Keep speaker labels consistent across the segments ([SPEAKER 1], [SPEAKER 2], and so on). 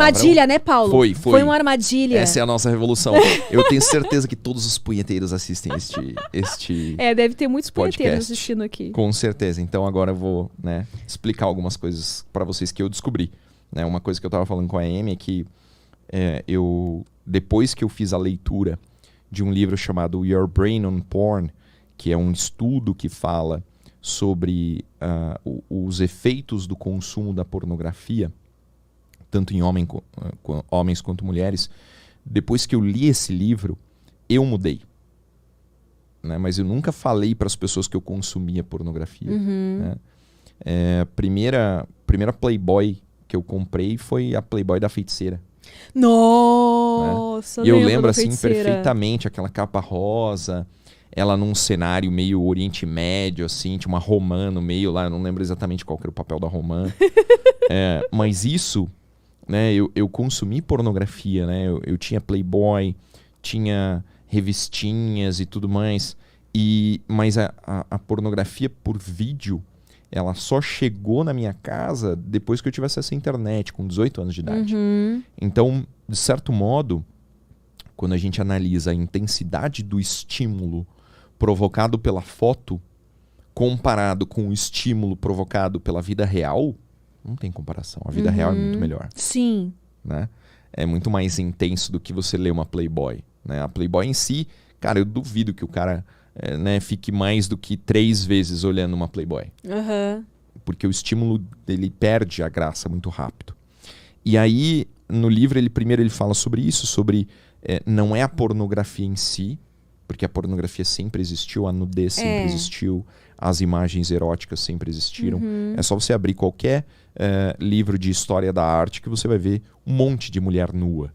[SPEAKER 1] Armadilha, né, Paulo?
[SPEAKER 2] Foi.
[SPEAKER 1] Foi uma armadilha.
[SPEAKER 2] Essa é a nossa revolução. Eu tenho certeza que todos os punheteiros assistem este
[SPEAKER 1] deve ter muitos
[SPEAKER 2] podcast.
[SPEAKER 1] punheteiros assistindo aqui.
[SPEAKER 2] Com certeza. Então agora eu vou, né, explicar algumas coisas pra vocês que eu descobri. Né? Uma coisa que eu tava falando com a Amy é que depois que eu fiz a leitura de um livro chamado Your Brain on Porn, que é um estudo que fala sobre os efeitos do consumo da pornografia, tanto em homens quanto mulheres, depois que eu li esse livro, eu mudei. Né? Mas eu nunca falei para as pessoas que eu consumia pornografia. Né? A primeira Playboy que eu comprei foi a Playboy da Feiticeira.
[SPEAKER 1] Nossa,
[SPEAKER 2] né? E eu lembro assim perfeitamente aquela capa rosa, ela num cenário meio Oriente Médio, assim, tinha uma romã no meio lá, eu não lembro exatamente qual que era o papel da romã. Mas isso, né, eu consumi pornografia, né? Eu tinha Playboy, tinha revistinhas e tudo mais, mas a pornografia por vídeo, ela só chegou na minha casa depois que eu tivesse essa internet, com 18 anos de idade. Então, de certo modo, quando a gente analisa a intensidade do estímulo provocado pela foto, comparado com o estímulo provocado pela vida real, não tem comparação. A vida real é muito melhor.
[SPEAKER 1] Sim.
[SPEAKER 2] Né? É muito mais intenso do que você ler uma Playboy. Né? A Playboy em si, cara, eu duvido que o cara fique mais do que 3 vezes olhando uma Playboy. Porque o estímulo dele perde a graça muito rápido. E aí, no livro, primeiro ele fala sobre isso, sobre não é a pornografia em si, porque a pornografia sempre existiu, a nudez sempre existiu, as imagens eróticas sempre existiram. É só você abrir qualquer livro de história da arte que você vai ver um monte de mulher nua,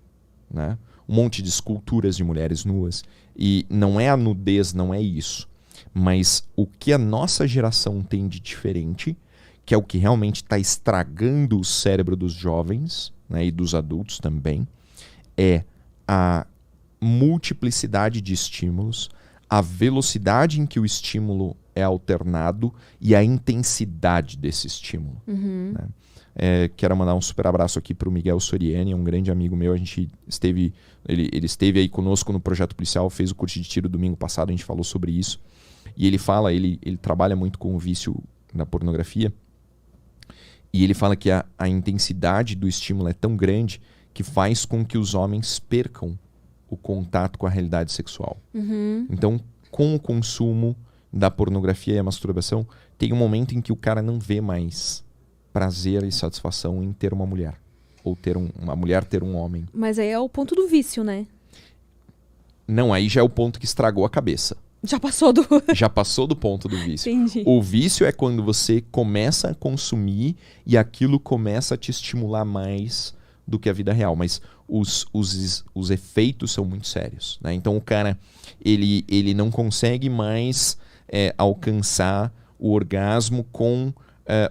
[SPEAKER 2] né? Um monte de esculturas de mulheres nuas. E não é a nudez, não é isso. Mas o que a nossa geração tem de diferente, que é o que realmente está estragando o cérebro dos jovens, né, e dos adultos também, é a multiplicidade de estímulos, a velocidade em que o estímulo é alternado e a intensidade desse estímulo. Né? Quero mandar um super abraço aqui para o Miguel Soriani, um grande amigo meu. Ele esteve aí conosco no Projeto Policial, fez o curso de tiro domingo passado, a gente falou sobre isso. E ele fala, ele trabalha muito com o vício na pornografia, e ele fala que a intensidade do estímulo é tão grande que faz com que os homens percam o contato com a realidade sexual. Então, com o consumo da pornografia e a masturbação, tem um momento em que o cara não vê mais prazer e satisfação em ter uma mulher. Ou ter uma mulher ter um homem.
[SPEAKER 1] Mas aí é o ponto do vício, né?
[SPEAKER 2] Não, aí já é o ponto que estragou a cabeça.
[SPEAKER 1] Já passou do...
[SPEAKER 2] Já passou do ponto do vício.
[SPEAKER 1] Entendi.
[SPEAKER 2] O vício é quando você começa a consumir e aquilo começa a te estimular mais do que a vida real. Mas os efeitos são muito sérios. Né? Então o cara, ele não consegue mais alcançar o orgasmo com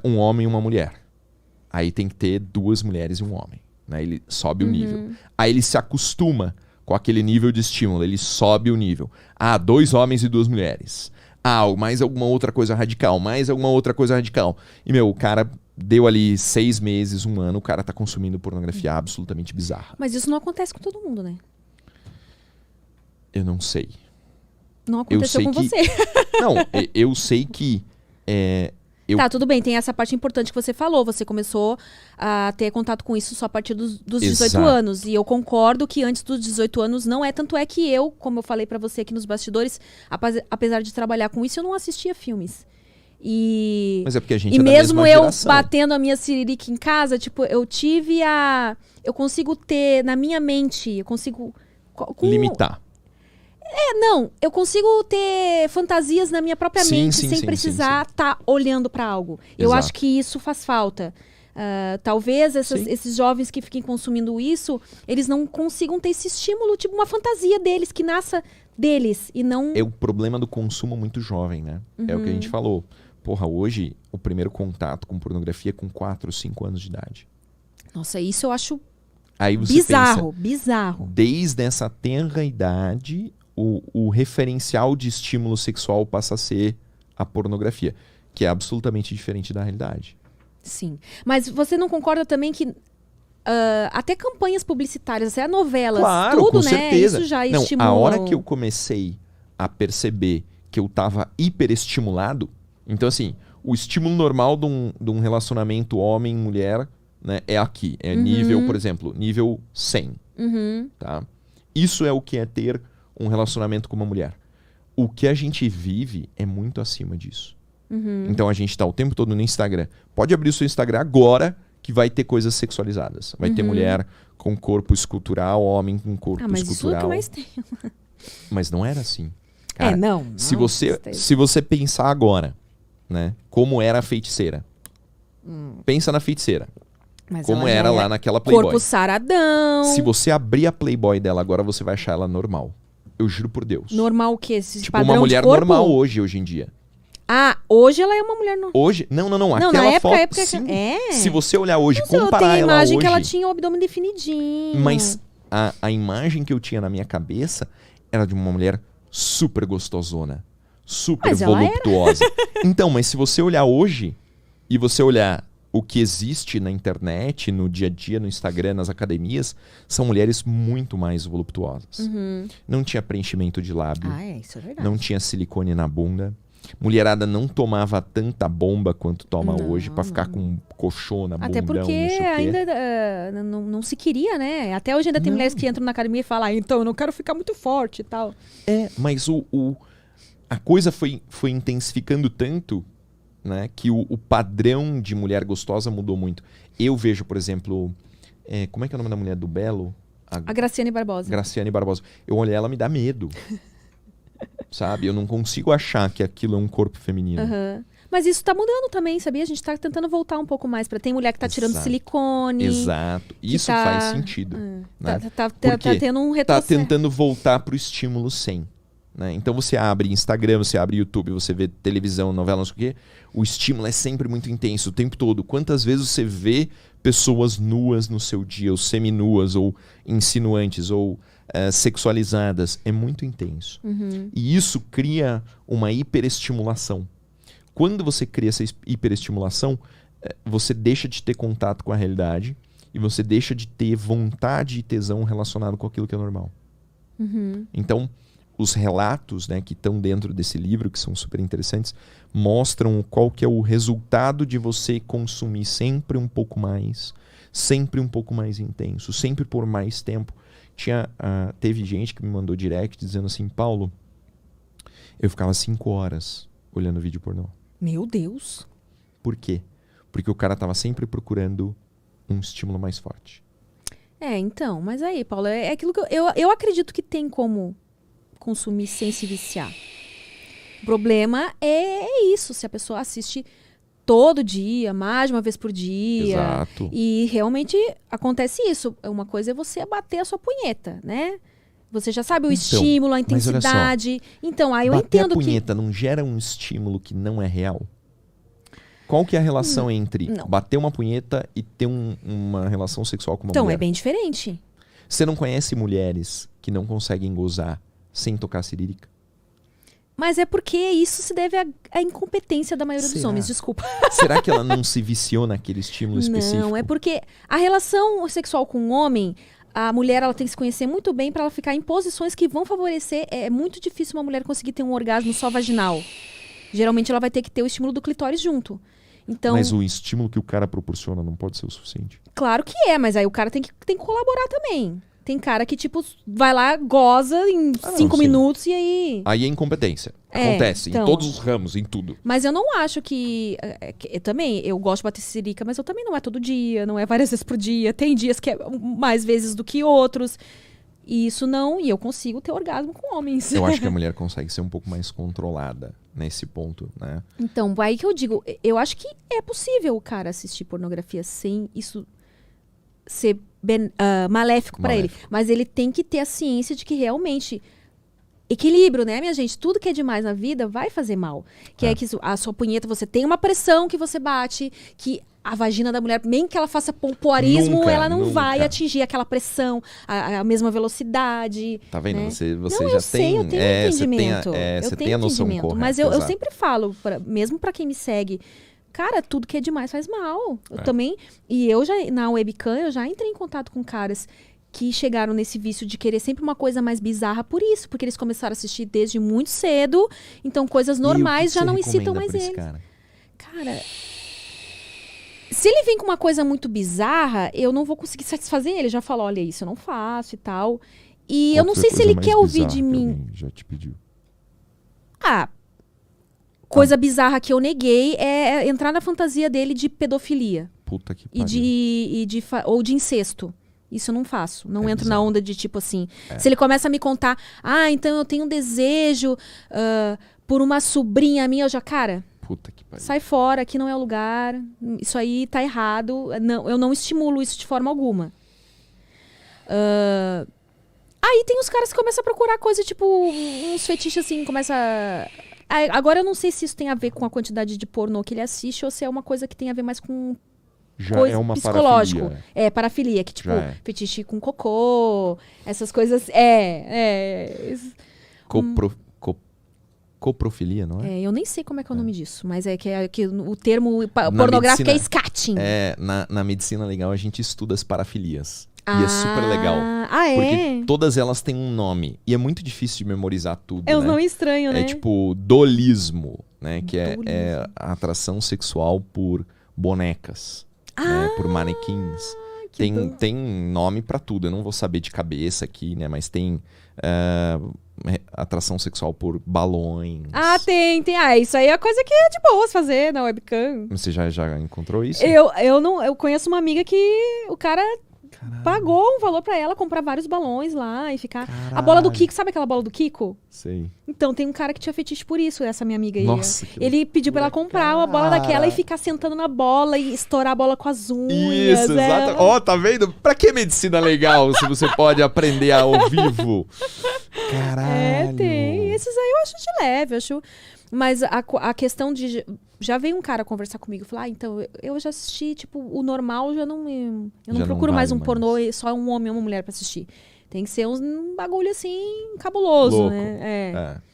[SPEAKER 2] um homem e uma mulher. Aí tem que ter 2 mulheres e um homem. Né? Ele sobe o nível. Aí ele se acostuma com aquele nível de estímulo. Ele sobe o nível. 2 homens e 2 mulheres. Mais alguma outra coisa radical. Mais alguma outra coisa radical. E, o cara deu ali 6 meses, 1 ano, o cara tá consumindo pornografia absolutamente bizarra.
[SPEAKER 1] Mas isso não acontece com todo mundo, né?
[SPEAKER 2] Eu não sei.
[SPEAKER 1] Não aconteceu com você.
[SPEAKER 2] Não, eu sei que...
[SPEAKER 1] Tá, tudo bem, tem essa parte importante que você falou. Você começou a ter contato com isso só a partir dos 18 anos. E eu concordo que antes dos 18 anos não é. Tanto é que eu, como eu falei pra você aqui nos bastidores, apesar de trabalhar com isso, eu não assistia filmes.
[SPEAKER 2] Mas é porque a gente
[SPEAKER 1] é da mesma geração. Mesmo eu batendo a minha siririca em casa, tipo, eu consigo ter na minha mente, eu consigo...
[SPEAKER 2] limitar.
[SPEAKER 1] Eu consigo ter fantasias na minha própria mente sem precisar estar olhando para algo. Eu acho que isso faz falta. Talvez esses jovens que fiquem consumindo isso, eles não consigam ter esse estímulo, tipo uma fantasia deles, que nasça deles e não...
[SPEAKER 2] É o problema do consumo muito jovem, né? É o que a gente falou. Porra, hoje o primeiro contato com pornografia é com 4, 5 anos de idade.
[SPEAKER 1] Nossa, isso eu acho
[SPEAKER 2] Aí você
[SPEAKER 1] bizarro.
[SPEAKER 2] Desde essa tenra idade... O referencial de estímulo sexual passa a ser a pornografia, que é absolutamente diferente da realidade.
[SPEAKER 1] Sim. Mas você não concorda também que até campanhas publicitárias, até novelas,
[SPEAKER 2] claro,
[SPEAKER 1] tudo,
[SPEAKER 2] com
[SPEAKER 1] né?
[SPEAKER 2] certeza.
[SPEAKER 1] Isso já
[SPEAKER 2] não,
[SPEAKER 1] estimula.
[SPEAKER 2] A hora que eu comecei a perceber que eu tava hiperestimulado, então assim, o estímulo normal de um relacionamento homem-mulher, né, é aqui. É nível, por exemplo, nível 100. Tá? Isso é o que é ter um relacionamento com uma mulher. O que a gente vive é muito acima disso. Então a gente tá o tempo todo no Instagram. Pode abrir o seu Instagram agora que vai ter coisas sexualizadas. Vai ter mulher com corpo escultural, homem com corpo
[SPEAKER 1] mas
[SPEAKER 2] escultural.
[SPEAKER 1] Isso é o que mais tem.
[SPEAKER 2] Mas não era assim. Cara,
[SPEAKER 1] não.
[SPEAKER 2] Se você pensar agora, né, como era a feiticeira. Pensa na feiticeira.
[SPEAKER 1] Mas
[SPEAKER 2] como era lá naquela Playboy.
[SPEAKER 1] Corpo saradão.
[SPEAKER 2] Se você abrir a Playboy dela agora, você vai achar ela normal. Eu juro por Deus.
[SPEAKER 1] Normal o quê?
[SPEAKER 2] Tipo uma mulher normal hoje em dia.
[SPEAKER 1] Ah, hoje ela é uma mulher normal.
[SPEAKER 2] Hoje? Não. Aquela
[SPEAKER 1] na
[SPEAKER 2] foto,
[SPEAKER 1] época
[SPEAKER 2] sim.
[SPEAKER 1] É.
[SPEAKER 2] Se você olhar hoje,
[SPEAKER 1] Mas
[SPEAKER 2] comparar ela hoje...
[SPEAKER 1] eu tenho a imagem que ela tinha o abdômen definidinho.
[SPEAKER 2] Mas a imagem que eu tinha na minha cabeça era de uma mulher super gostosona. Super voluptuosa. Então, mas se você olhar hoje e você olhar o que existe na internet, no dia a dia, no Instagram, nas academias, são mulheres muito mais voluptuosas. Não tinha preenchimento de lábio.
[SPEAKER 1] Isso é verdade.
[SPEAKER 2] Não tinha silicone na bunda. Mulherada não tomava tanta bomba quanto toma hoje pra ficar com colchona, bundão,
[SPEAKER 1] até porque ainda não se queria, né? Até hoje ainda tem mulheres que entram na academia e falam, então eu não quero ficar muito forte e tal.
[SPEAKER 2] Mas a coisa foi intensificando tanto, né, que o padrão de mulher gostosa mudou muito. Eu vejo, por exemplo, como é que é o nome da mulher do Belo?
[SPEAKER 1] A Graciane Barbosa.
[SPEAKER 2] Graciane Barbosa. Eu olhei ela, me dá medo. Sabe? Eu não consigo achar que aquilo é um corpo feminino.
[SPEAKER 1] Mas isso tá mudando também, sabia? A gente tá tentando voltar um pouco mais. Tem mulher que tá tirando silicone.
[SPEAKER 2] Exato. Isso faz sentido. Né?
[SPEAKER 1] Tá tendo um retrocesso.
[SPEAKER 2] Tá tentando voltar pro estímulo 100. Né? Então você abre Instagram, você abre YouTube, você vê televisão, novela, não sei o quê. O estímulo é sempre muito intenso, o tempo todo. Quantas vezes você vê pessoas nuas no seu dia, ou seminuas, ou insinuantes, ou sexualizadas? É muito intenso. E isso cria uma hiperestimulação. Quando você cria essa hiperestimulação, você deixa de ter contato com a realidade e você deixa de ter vontade e tesão relacionado com aquilo que é normal. Então, os relatos, né, que estão dentro desse livro, que são super interessantes, mostram qual que é o resultado de você consumir sempre um pouco mais intenso, sempre por mais tempo. Teve gente que me mandou direct dizendo assim, Paulo, eu ficava 5 horas olhando vídeo pornô.
[SPEAKER 1] Meu Deus!
[SPEAKER 2] Por quê? Porque o cara tava sempre procurando um estímulo mais forte.
[SPEAKER 1] Então, mas aí, Paulo, é aquilo que eu acredito que tem como consumir sem se viciar. O problema é isso, se a pessoa assiste todo dia, mais de uma vez por dia.
[SPEAKER 2] Exato.
[SPEAKER 1] E realmente acontece isso. Uma coisa é você bater a sua punheta, né? Você já sabe o estímulo, a intensidade. Então, aí eu entendo que...
[SPEAKER 2] Bater a punheta não gera um estímulo que não é real? Qual que é a relação entre bater uma punheta e ter uma relação sexual com uma mulher?
[SPEAKER 1] Então, é bem diferente.
[SPEAKER 2] Você não conhece mulheres que não conseguem gozar sem tocar cirílica?
[SPEAKER 1] Mas é porque isso se deve à incompetência da maioria dos homens, desculpa.
[SPEAKER 2] Será que ela não se viciou naquele estímulo específico?
[SPEAKER 1] Não, é porque a relação sexual com um homem, a mulher ela tem que se conhecer muito bem para ela ficar em posições que vão favorecer. É muito difícil uma mulher conseguir ter um orgasmo só vaginal. Geralmente ela vai ter que ter o estímulo do clitóris junto. Então,
[SPEAKER 2] mas o estímulo que o cara proporciona não pode ser o suficiente?
[SPEAKER 1] Claro que é, mas aí o cara tem que colaborar também. Tem cara que, tipo, vai lá, goza em 5 minutos e aí...
[SPEAKER 2] Aí é incompetência. Acontece em todos os ramos, em tudo.
[SPEAKER 1] Mas eu não acho que... eu gosto de bater sirica, mas eu também não é todo dia, não é várias vezes por dia. Tem dias que é mais vezes do que outros. E isso não... E eu consigo ter orgasmo com homens.
[SPEAKER 2] Eu acho que a mulher consegue ser um pouco mais controlada nesse ponto, né?
[SPEAKER 1] Então, aí que eu digo, eu acho que é possível o cara assistir pornografia sem isso ser maléfico para ele. Mas ele tem que ter a ciência de que realmente... Equilíbrio, né, minha gente? Tudo que é demais na vida vai fazer mal. Que é que a sua punheta, você tem uma pressão que você bate, que a vagina da mulher, nem que ela faça pompoarismo, ela não vai atingir aquela pressão, a mesma velocidade.
[SPEAKER 2] Tá vendo?
[SPEAKER 1] Né?
[SPEAKER 2] Você
[SPEAKER 1] não,
[SPEAKER 2] já
[SPEAKER 1] eu sei, eu tenho entendimento.
[SPEAKER 2] Você tem a noção correta.
[SPEAKER 1] Mas eu sempre falo, mesmo para quem me segue, Cara, tudo que é demais faz mal. Eu também... E na webcam, eu já entrei em contato com caras que chegaram nesse vício de querer sempre uma coisa mais bizarra por isso. Porque eles começaram a assistir desde muito cedo. Então, coisas normais já não excitam mais eles. Cara... Se ele vir com uma coisa muito bizarra, eu não vou conseguir satisfazer ele. Já falou, olha, isso eu não faço e tal. E eu não sei se ele quer ouvir de mim.
[SPEAKER 2] Já te pediu?
[SPEAKER 1] Coisa bizarra que eu neguei é entrar na fantasia dele de pedofilia.
[SPEAKER 2] Puta que pariu.
[SPEAKER 1] Ou de incesto. Isso eu não faço. Não entro na onda de tipo assim. Se ele começa a me contar, então eu tenho um desejo por uma sobrinha minha, eu já, cara,
[SPEAKER 2] puta que pariu.
[SPEAKER 1] Sai fora, aqui não é o lugar. Isso aí tá errado. Não, eu não estimulo isso de forma alguma. Aí tem os caras que começam a procurar coisa tipo uns fetiches assim, agora eu não sei se isso tem a ver com a quantidade de pornô que ele assiste ou se é uma coisa que tem a ver mais com
[SPEAKER 2] coisa uma
[SPEAKER 1] psicológico.
[SPEAKER 2] Parafilia.
[SPEAKER 1] Parafilia, que tipo, fetiche com cocô, essas coisas.
[SPEAKER 2] Coprofilia, não é?
[SPEAKER 1] Eu nem sei como é que é o nome disso, mas é que o termo pornográfico medicina, é scatting.
[SPEAKER 2] Na medicina legal a gente estuda as parafilias. E é super legal. Porque todas elas têm um nome. E é muito difícil de memorizar tudo.
[SPEAKER 1] É um nome estranho, né?
[SPEAKER 2] É tipo dolismo, né? Que é a atração sexual por bonecas. Né? Por manequins. Tem nome pra tudo. Eu não vou saber de cabeça aqui, né? Mas tem atração sexual por balões.
[SPEAKER 1] Tem. Isso aí é coisa que é de boas fazer na webcam.
[SPEAKER 2] Você já encontrou isso?
[SPEAKER 1] Eu conheço uma amiga que o cara...
[SPEAKER 2] Caralho.
[SPEAKER 1] Pagou um valor pra ela comprar vários balões lá e ficar... Caralho. A bola do Kiko, sabe aquela bola do Kiko?
[SPEAKER 2] Sei.
[SPEAKER 1] Então, tem um cara que tinha fetiche por isso, essa minha amiga aí.
[SPEAKER 2] Nossa,
[SPEAKER 1] ele pediu pra ela comprar uma bola daquela e ficar sentando na bola e estourar a bola com as unhas.
[SPEAKER 2] Isso, exato. Tá vendo? Pra que medicina legal se você pode aprender ao vivo? Caralho.
[SPEAKER 1] Tem. Esses aí eu acho de leve, Mas a questão de... Já veio um cara conversar comigo e falar, então, eu já assisti, tipo, o normal, eu não procuro mais um pornô, só um homem ou uma mulher pra assistir. Tem que ser um bagulho, assim, cabuloso,
[SPEAKER 2] louco,
[SPEAKER 1] né?